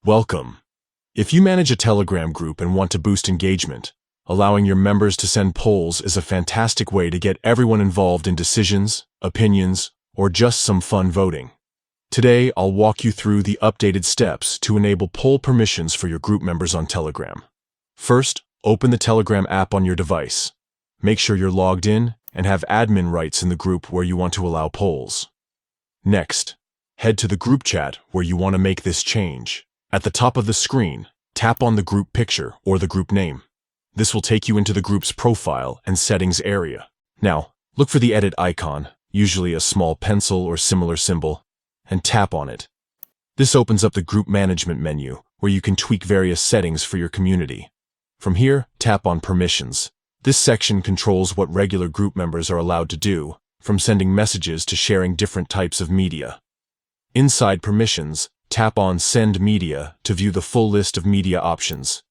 Welcome. If you manage a Telegram group and want to boost engagement, allowing your members to send polls is a fantastic way to get everyone involved in decisions, opinions, or just some fun voting. Today, I'll walk you through the updated steps to enable poll permissions for your group members on Telegram. First, open the Telegram app on your device. Make sure you're logged in and have admin rights in the group where you want to allow polls. Next, head to the group chat where you want to make this change. At the top of the screen, tap on the group picture or the group name. This will take you into the group's profile and settings area. Now, look for the edit icon, usually a small pencil or similar symbol, and tap on it. This opens up the group management menu, where you can tweak various settings for your community. From here, tap on Permissions. This section controls what regular group members are allowed to do, from sending messages to sharing different types of media. Inside Permissions, tap on Send Media to view the full list of media options.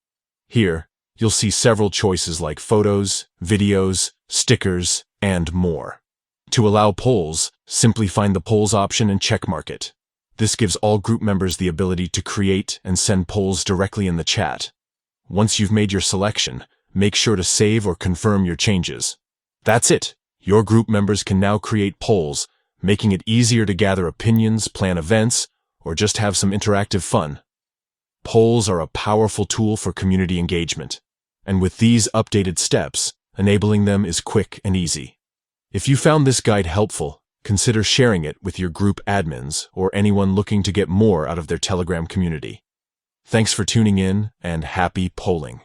Here, you'll see several choices like photos, videos, stickers, and more. To allow polls, simply find the polls option and checkmark it. This gives all group members the ability to create and send polls directly in the chat. Once you've made your selection, make sure to save or confirm your changes. That's it! Your group members can now create polls, making it easier to gather opinions, plan events, or just have some interactive fun. Polls are a powerful tool for community engagement, and with these updated steps, enabling them is quick and easy. If you found this guide helpful, consider sharing it with your group admins or anyone looking to get more out of their Telegram community. Thanks for tuning in, and happy polling!